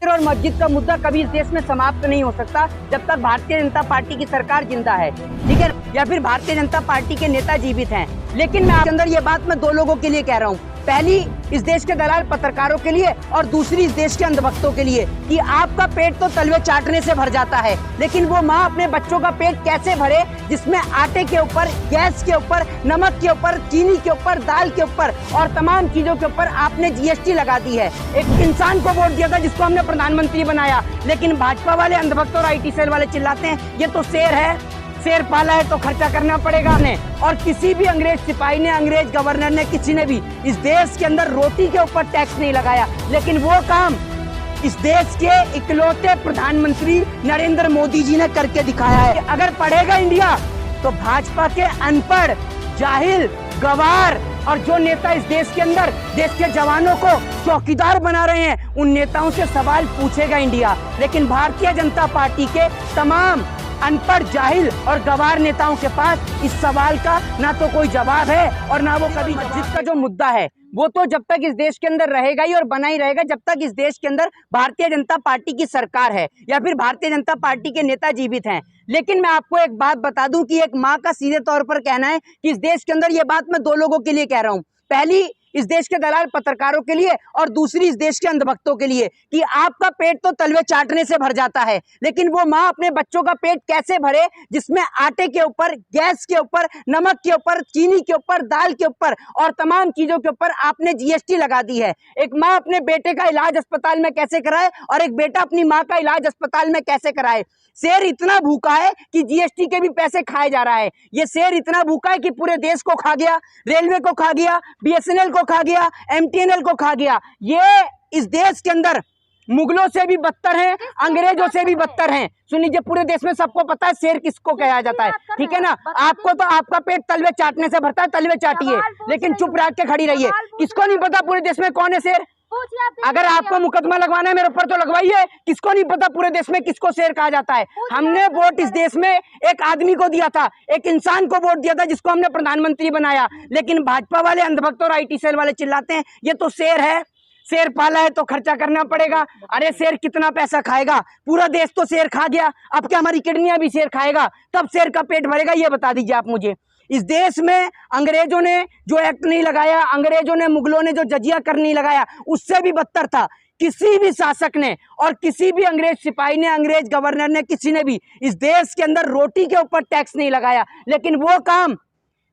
और मस्जिद का मुद्दा कभी इस देश में समाप्त नहीं हो सकता जब तक भारतीय जनता पार्टी की सरकार जिंदा है, ठीक है, या फिर भारतीय जनता पार्टी के नेता जीवित हैं। लेकिन मैं आपके अंदर ये बात मैं दो लोगों के लिए कह रहा हूँ, पहली इस देश के दलाल पत्रकारों के लिए और दूसरी इस देश के अंधभक्तों के लिए कि आपका पेट तो तलवे चाटने से भर जाता है, लेकिन वो माँ अपने बच्चों का पेट कैसे भरे जिसमें आटे के ऊपर, गैस के ऊपर, नमक के ऊपर, चीनी के ऊपर, दाल के ऊपर और तमाम चीजों के ऊपर आपने जीएसटी लगा दी है। एक इंसान को वोट दिया था जिसको हमने प्रधानमंत्री बनाया, लेकिन भाजपा वाले अंधभक्त और IT सेल वाले चिल्लाते हैं ये तो शेर है, शेर पाला है तो खर्चा करना पड़ेगा हमने। और किसी भी अंग्रेज सिपाही ने, अंग्रेज गवर्नर ने, किसी ने भी इस देश के अंदर रोटी के ऊपर टैक्स नहीं लगाया, लेकिन वो काम इस देश के इकलौते प्रधानमंत्री नरेंद्र मोदी जी ने करके दिखाया है। अगर पढ़ेगा इंडिया तो भाजपा के अनपढ़, जाहिल, गवार और जो नेता इस देश के अंदर देश के जवानों को चौकीदार बना रहे हैं उन नेताओं से सवाल पूछेगा इंडिया। लेकिन भारतीय जनता पार्टी के तमाम अनपढ़, जाहिल और गवार नेताओं के पास इस सवाल का ना तो कोई जवाब है और ना वो कभी। मस्जिद का जो मुद्दा है वो तो जब तक इस देश के अंदर रहेगा ही और बना ही रहेगा जब तक इस देश के अंदर भारतीय जनता पार्टी की सरकार है या फिर भारतीय जनता पार्टी के नेता जीवित हैं। लेकिन मैं आपको एक बात बता दूं कि एक माँ का सीधे तौर पर कहना है कि इस देश के अंदर ये बात मैं दो लोगों के लिए कह रहा हूँ, पहली इस देश के दलाल पत्रकारों के लिए और दूसरी इस देश के अंधभक्तों के लिए कि आपका पेट तो तलवे चाटने से भर जाता है, लेकिन वो माँ अपने बच्चों का पेट कैसे भरे जिसमें आटे के ऊपर, गैस के ऊपर, नमक के ऊपर, चीनी के ऊपर, दाल के ऊपर और तमाम चीजों के ऊपर आपने जीएसटी लगा दी है। एक माँ अपने बेटे का इलाज अस्पताल में कैसे कराए और एक बेटा अपनी माँ का इलाज अस्पताल में कैसे कराए। शेर इतना भूखा है कि जीएसटी के भी पैसे खाए जा रहा है। ये शेर इतना भूखा है कि पूरे देश को खा गया, रेलवे को खा गया, BSNL को खा गया, MTNL को खा गया। ये इस देश के अंदर मुगलों से भी बदतर हैं, अंग्रेजों से भी बदतर हैं। सुन लीजिए, पूरे देश में सबको पता है शेर किसको कहा जाता है, ठीक है ना। आपको तो आपका पेट तलवे चाटने से भरता है, तलवे चाटिए, लेकिन चुप रह के खड़ी रहिए। किसको नहीं पता पूरे देश में कौन है शेर? अगर आपको मुकदमा लगवाना है मेरे ऊपर तो लगवाइए। किसको नहीं पता पूरे देश में किसको शेर कहा जाता है? हमने वोट इस देश में एक आदमी को दिया था, एक इंसान को वोट दिया था जिसको हमने प्रधानमंत्री बनाया, लेकिन भाजपा वाले अंधभक्त और IT सेल वाले चिल्लाते हैं ये तो शेर है, शेर पाला है तो खर्चा करना पड़ेगा। अरे शेर कितना पैसा खाएगा? पूरा देश तो शेर खा गया, अब क्या हमारी किडनियां भी शेर खाएगा? तब शेर का पेट भरेगा? ये बता दीजिए आप मुझे। इस देश में अंग्रेजों ने जो एक्ट नहीं लगाया, अंग्रेजों ने, मुगलों ने जो जजिया कर नहीं लगाया, उससे भी बदतर था। किसी भी शासक ने और किसी भी अंग्रेज सिपाही ने, अंग्रेज गवर्नर ने, किसी ने भी इस देश के अंदर रोटी के ऊपर टैक्स नहीं लगाया, लेकिन वो काम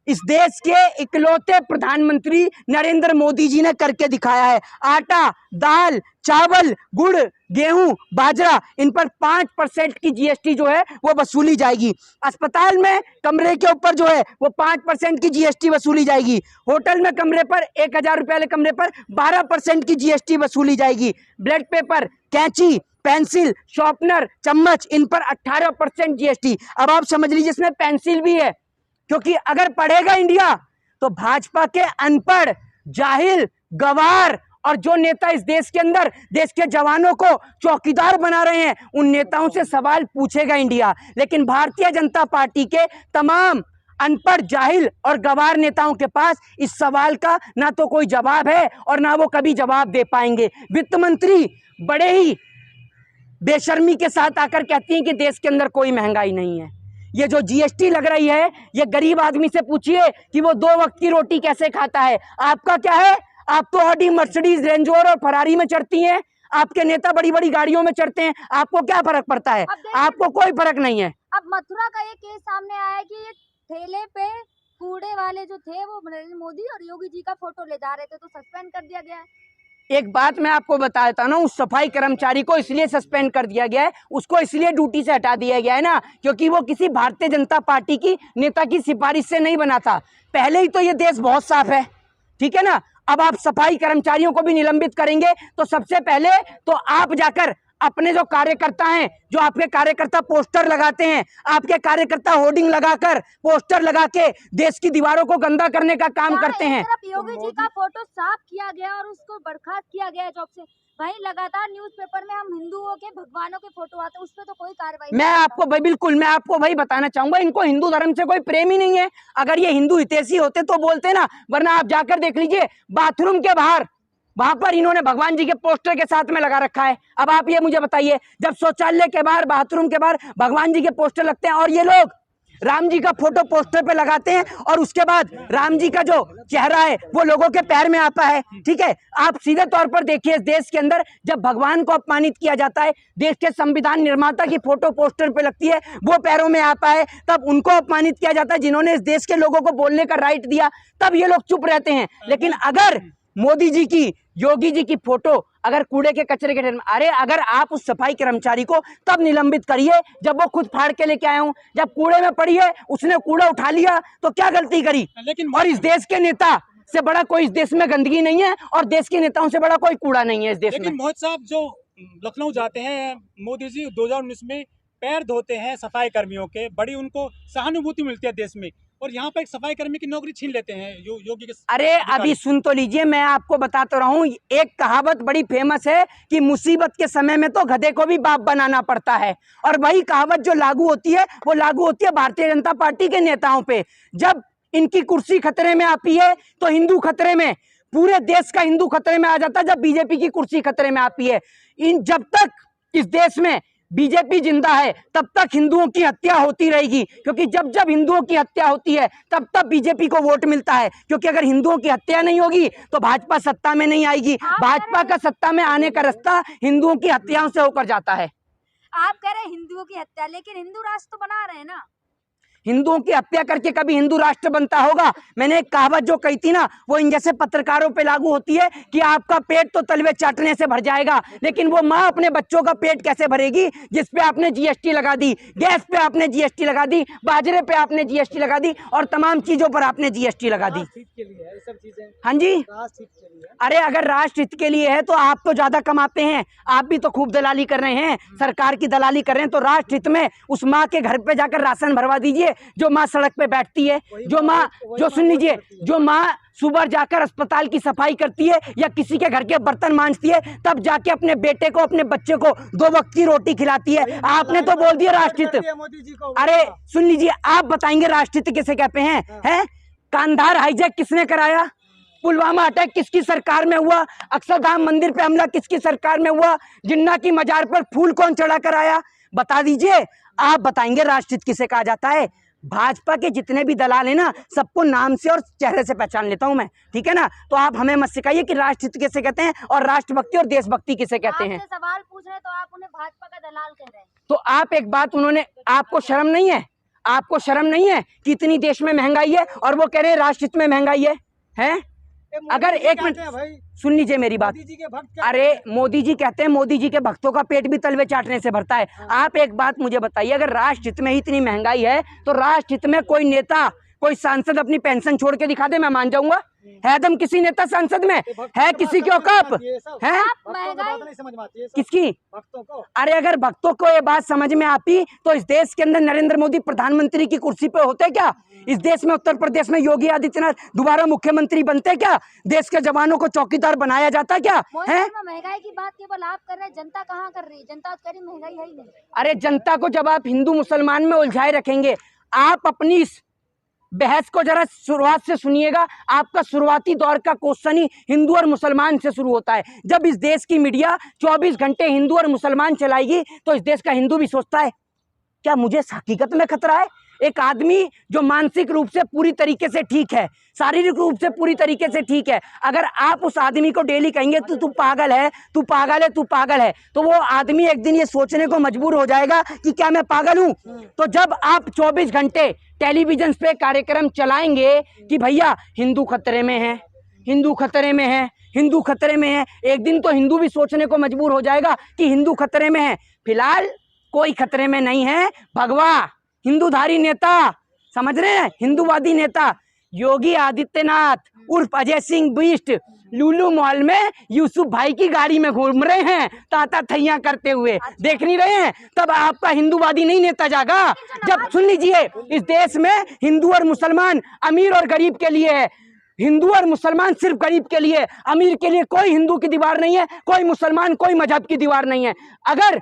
इस देश के इकलौते प्रधानमंत्री नरेंद्र मोदी जी ने करके दिखाया है। आटा, दाल, चावल, गुड़, गेहूं, बाजरा, इन पर 5% की जीएसटी जो है वो वसूली जाएगी। अस्पताल में कमरे के ऊपर जो है वो 5% की जीएसटी वसूली जाएगी। होटल में कमरे पर 1000 रुपए वाले कमरे पर 12% की जीएसटी वसूली जाएगी। ब्लड पेपर, कैंची, पेंसिल, शॉर्पनर, चम्मच, इन पर 18% जीएसटी। अब आप समझ लीजिए इसमें पेंसिल भी है, क्योंकि अगर पढ़ेगा इंडिया तो भाजपा के अनपढ़, जाहिल, गवार और जो नेता इस देश के अंदर देश के जवानों को चौकीदार बना रहे हैं उन नेताओं से सवाल पूछेगा इंडिया। लेकिन भारतीय जनता पार्टी के तमाम अनपढ़, जाहिल और गवार नेताओं के पास इस सवाल का ना तो कोई जवाब है और ना वो कभी जवाब दे पाएंगे। वित्त मंत्री बड़े ही बेशर्मी के साथ आकर कहती हैं कि देश के अंदर कोई महंगाई नहीं है। ये जो जीएसटी लग रही है, ये गरीब आदमी से पूछिए कि वो 2 वक्त की रोटी कैसे खाता है। आपका क्या है? आप तो ऑडी, मर्सिडीज, रेंज रोवर और फरारी में चढ़ती हैं, आपके नेता बड़ी बड़ी गाड़ियों में चढ़ते हैं, आपको क्या फर्क पड़ता है? आपको कोई फर्क नहीं है। अब मथुरा का ये केस सामने आया है कि ये ठेले पे कूड़े वाले जो थे वो नरेंद्र मोदी और योगी जी का फोटो ले जा रहे थे, तो सस्पेंड कर दिया गया है। एक बात मैं आपको बता देता हूँ, उस सफाई कर्मचारी को इसलिए सस्पेंड कर दिया गया है, उसको इसलिए ड्यूटी से हटा दिया गया है ना, क्योंकि वो किसी भारतीय जनता पार्टी की नेता की सिफारिश से नहीं बना था। पहले ही तो ये देश बहुत साफ है, ठीक है ना। अब आप सफाई कर्मचारियों को भी निलंबित करेंगे तो सबसे पहले तो आप जाकर अपने जो कार्यकर्ता हैं, जो आपके कार्यकर्ता पोस्टर लगाते हैं, आपके कार्यकर्ता होर्डिंग लगाकर, पोस्टर लगा के देश की दीवारों को गंदा करने का काम करते हैं। योगी जी का फोटो साफ किया गया और उसको बर्खास्त किया गया जॉब से, वहीं लगातार न्यूज़पेपर में हम हिंदुओं के, भगवानों के फोटो आते हैं, उस पर तो कोई कार्रवाई। मैं आपको भाई, बिल्कुल मैं आपको भाई बताना चाहूंगा, इनको हिंदू धर्म से कोई प्रेम ही नहीं है। अगर ये हिंदू हितैषी होते तो बोलते ना, वरना आप जाकर देख लीजिए बाथरूम के बाहर वहां पर इन्होंने भगवान जी के पोस्टर के साथ में लगा रखा है। अब आप ये मुझे बताइए, जब शौचालय के बाहर, बाथरूम के बाहर भगवान जी के पोस्टर लगते हैं और ये लोग राम जी का फोटो पोस्टर पे लगाते हैं और उसके बाद राम जी का जो चेहरा है वो लोगों के पैर में आता है। ठीक है, आप सीधे तौर पर देखिए, इस देश के अंदर जब भगवान को अपमानित किया जाता है, देश के संविधान निर्माता की फोटो पोस्टर पे लगती है, वो पैरों में आता है, तब उनको अपमानित किया जाता है जिन्होंने इस देश के लोगों को बोलने का राइट दिया, तब ये लोग चुप रहते हैं। लेकिन अगर मोदी जी की, योगी जी की फोटो अगर कूड़े के कचरे के ढेर में, अरे अगर आप उस सफाई कर्मचारी को तब निलंबित करिए जब वो खुद फाड़ के लेके आए हूं। जब कूड़े में पड़ी है, उसने कूड़ा उठा लिया तो क्या गलती करी? लेकिन और इस देश के नेता से बड़ा कोई इस देश में गंदगी नहीं है और देश के नेताओं से बड़ा कोई कूड़ा नहीं है इस देश में। लेकिन मोहित साहब जो लखनऊ जाते हैं, मोदी जी 2019 में पैर धोते हैं सफाई कर्मियों के, बड़ी उनको सहानुभूति मिलती है देश में, और यहाँ पर एक सफाई कर्मी की नौकरी छीन लेते हैं योगी के। अरे अभी सुन तो लीजिए, मैं आपको बताता रहा हूँ, एक कहावत बड़ी फेमस है कि मुसीबत के समय में तो गधे को भी बाप बनाना पड़ता है, और वही कहावत जो लागू होती है वो लागू होती है भारतीय जनता पार्टी के नेताओं पे। जब इनकी कुर्सी खतरे में आती है तो हिंदू खतरे में, पूरे देश का हिंदू खतरे में आ जाता है। जब बीजेपी की कुर्सी खतरे में आती है, जब तक इस देश में बीजेपी जिंदा है तब तक हिंदुओं की हत्या होती रहेगी, क्योंकि जब जब हिंदुओं की हत्या होती है तब तब बीजेपी को वोट मिलता है, क्योंकि अगर हिंदुओं की हत्या नहीं होगी तो भाजपा सत्ता में नहीं आएगी। भाजपा का सत्ता में आने का रास्ता हिंदुओं की हत्याओं से होकर जाता है। आप कह रहे हैं हिंदुओं की हत्या, लेकिन हिंदू राष्ट्र तो बना रहे हैं ना। हिंदुओं की हत्या करके कभी हिंदू राष्ट्र बनता होगा? मैंने एक कहावत जो कही थी ना, वो इन जैसे पत्रकारों पे लागू होती है कि आपका पेट तो तलवे चाटने से भर जाएगा, लेकिन वो माँ अपने बच्चों का पेट कैसे भरेगी जिस पे आपने जीएसटी लगा दी, गैस पे आपने जीएसटी लगा दी, बाजरे पे आपने जीएसटी लगा दी और तमाम चीजों पर आपने जीएसटी लगा दी। हाँ जी, अरे अगर राष्ट्र हित के लिए है तो आप तो ज्यादा कमाते हैं, आप भी तो खूब दलाली कर रहे हैं, सरकार की दलाली कर रहे हैं, तो राष्ट्र हित में उस माँ के घर पे जाकर राशन भरवा दीजिए जो माँ सड़क पे बैठती है, जो माँ, जो सुन लीजिए, जो माँ सुबह जाकर अस्पताल की सफाई करती है या किसी के घर के बर्तन मांजती है, तब जाके अपने बेटे को, अपने बच्चे को 2 वक्त की रोटी खिलाती है। आपने तो बोल दिया राष्ट्रहित। अरे सुन लीजिए, आप बताएंगे राष्ट्रहित किसे कहते हैं? हैं? कांधार हाईजैक किसने कराया? पुलवामा अटैक किसकी सरकार में हुआ? अक्षरधाम मंदिर पे हमला किसकी सरकार में हुआ? जिन्ना की मजार पर फूल कौन चढ़ा कर आया? बता दीजिए, आप बताएंगे राष्ट्रहित किसे कहा जाता है? भाजपा के जितने भी दलाल हैं ना, सबको नाम से और चेहरे से पहचान लेता हूं मैं, ठीक है ना? तो आप हमें मत सिखाइए कि राष्ट्रहित किसे कहते हैं और राष्ट्रभक्ति और देशभक्ति किसे कहते हैं। आपसे सवाल पूछ रहे हैं तो आप उन्हें भाजपा का दलाल कह रहे हैं। तो आप एक बात, उन्होंने, आपको शर्म नहीं है? आपको शर्म नहीं है कि इतनी देश में महंगाई है और वो कह रहे हैं राष्ट्रहित में महंगाई है? हैं? अगर एक मिनट सुन लीजिए मेरी बात। अरे मोदी जी कहते हैं मोदी जी के भक्तों का पेट भी तलवे चाटने से भरता है। आप एक बात मुझे बताइए, अगर राष्ट्रहित में ही इतनी महंगाई है तो राष्ट्रहित में कोई नेता, कोई सांसद अपनी पेंशन छोड़ के दिखा दे, मैं मान जाऊंगा। है दम किसी नेता सांसद में? है किसी के औकात है? किसकी? अरे अगर भक्तों को ये बात समझ में आती तो इस देश के अंदर नरेंद्र मोदी प्रधानमंत्री की कुर्सी पे होते क्या? इस देश में, उत्तर प्रदेश में योगी आदित्यनाथ दोबारा मुख्यमंत्री बनते क्या? देश के जवानों को चौकीदार बनाया जाता क्या? है? महंगाई की बात केवल आप कर रहे हैं, जनता कहाँ कर रही है? जनता कह रही महंगाई है ही नहीं। अरे जनता को जब आप हिंदू मुसलमान में उलझाए रखेंगे, आप अपनी इस बहस को जरा शुरुआत से सुनिएगा। आपका शुरुआती दौर का क्वेश्चन ही हिंदू और मुसलमान से शुरू होता है। जब इस देश की मीडिया 24 घंटे हिंदू और मुसलमान चलाएगी तो इस देश का हिंदू भी सोचता है क्या मुझे हकीकत में खतरा है? एक आदमी जो मानसिक रूप से पूरी तरीके से ठीक है, शारीरिक रूप से पूरी तरीके से ठीक है, अगर आप उस आदमी को डेली कहेंगे तू पागल है, तू पागल है, तू पागल है, तो वो आदमी एक दिन ये सोचने को मजबूर हो जाएगा कि क्या मैं पागल हूं? तो जब आप 24 घंटे टेलीविजन पे कार्यक्रम चलाएंगे कि भैया हिंदू खतरे में है, हिंदू खतरे में है, हिंदू खतरे में है, एक दिन तो हिंदू भी सोचने को मजबूर हो जाएगा कि हिंदू खतरे में है। फिलहाल कोई खतरे में नहीं है। भगवा हिंदूधारी नेता, समझ रहे हैं, हिंदूवादी नेता योगी आदित्यनाथ उर्फ अजय सिंह बिष्ट लुलु मॉल में यूसुफ भाई की गाड़ी में घूम रहे हैं ताता थैया करते हुए, देख नहीं रहे हैं? तब आपका हिंदूवादी नहीं नेता जागा। जब सुन लीजिए, इस देश में हिंदू और मुसलमान, अमीर और गरीब के लिए है। हिंदू और मुसलमान सिर्फ गरीब के लिए, अमीर के लिए कोई हिंदू की दीवार नहीं है, कोई मुसलमान, कोई मजहब की दीवार नहीं है। अगर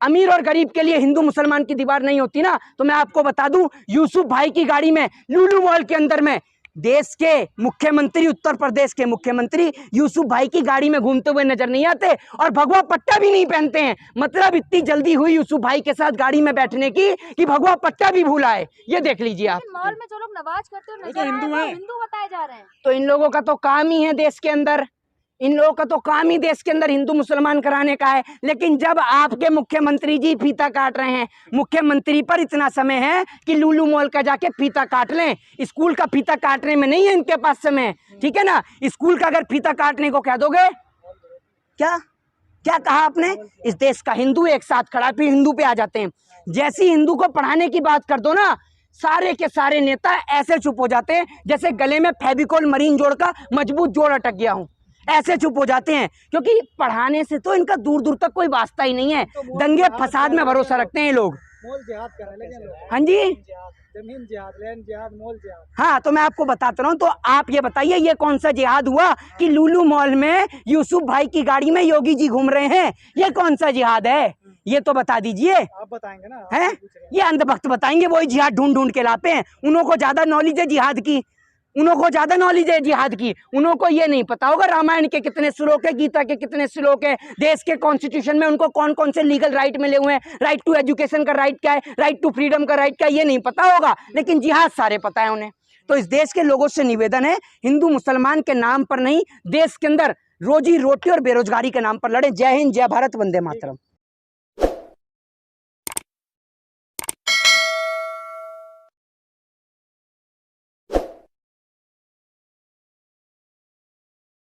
अमीर और गरीब के लिए हिंदू मुसलमान की दीवार नहीं होती ना, तो मैं आपको बता दूं, यूसुफ भाई की गाड़ी में लुलु मॉल के अंदर में देश के मुख्यमंत्री, उत्तर प्रदेश के मुख्यमंत्री यूसुफ भाई की गाड़ी में घूमते हुए नजर नहीं आते और भगवा पट्टा भी नहीं पहनते हैं। मतलब इतनी जल्दी हुई यूसुफ भाई के साथ गाड़ी में बैठने की कि भगवा पट्टा भी भूला है। ये देख लीजिए आप। मॉल में जो लोग नमाज करते हुए वो नजर तो आ रहे हिंदू हैं, वो हैं। हिंदू बताए जा रहे हैं। तो इन लोगों का तो काम ही है देश के अंदर, इन लोगों का तो काम ही देश के अंदर हिंदू मुसलमान कराने का है। लेकिन जब आपके मुख्यमंत्री जी फीता काट रहे हैं, मुख्यमंत्री पर इतना समय है कि लुलु मॉल का जाके फीता काट लें। स्कूल का फीता काटने में नहीं है इनके पास समय, ठीक है ना। स्कूल का अगर फीता काटने को कह दोगे, क्या क्या कहा आपने? इस देश का हिंदू एक साथ खड़ा, फिर हिंदू पे आ जाते हैं। जैसी हिंदू को पढ़ाने की बात कर दो ना, सारे के सारे नेता ऐसे चुप हो जाते हैं जैसे गले में फेविकोल मरीन जोड़ का मजबूत जोड़ अटक गया हूं। ऐसे चुप हो जाते हैं क्योंकि पढ़ाने से तो इनका दूर दूर तक कोई वास्ता ही नहीं है। दंगे फसाद में भरोसा रखते हैं ये लोग। मॉल जिहाद कर रहे हैं लोग। हाँ जी, जमीन जिहाद, लैंड जिहाद, मॉल जिहाद। हाँ तो मैं आपको बताता रहा हूँ। तो आप ये बताइए, ये कौन सा जिहाद हुआ कि लुलु मॉल में यूसुफ भाई की गाड़ी में योगी जी घूम रहे हैं? ये कौन सा जिहाद है? ये तो बता दीजिए। आप बताएंगे ना, आप हैं? पूछ रहे हैं। ये अंधभक्त बताएंगे, वही जिहाद ढूंढ ढूंढ के लाते हैं। उन्हों को ज्यादा नॉलेज है जिहाद की, उन्हों को ज्यादा नॉलेज है जिहाद की। उन्हों को ये नहीं पता होगा रामायण के कितने श्लोक है, गीता के कितने श्लोक है, देश के कॉन्स्टिट्यूशन में उनको कौन कौन से लीगल राइट मिले हुए हैं, राइट टू एजुकेशन का राइट क्या है, राइट टू फ्रीडम का राइट क्या है, ये नहीं पता होगा। लेकिन जिहाद सारे पता है उन्हें। तो इस देश के लोगों से निवेदन है, हिंदू मुसलमान के नाम पर नहीं, देश के अंदर रोजी रोटी और बेरोजगारी के नाम पर लड़े। जय हिंद, जय भारत, वंदे मातरम।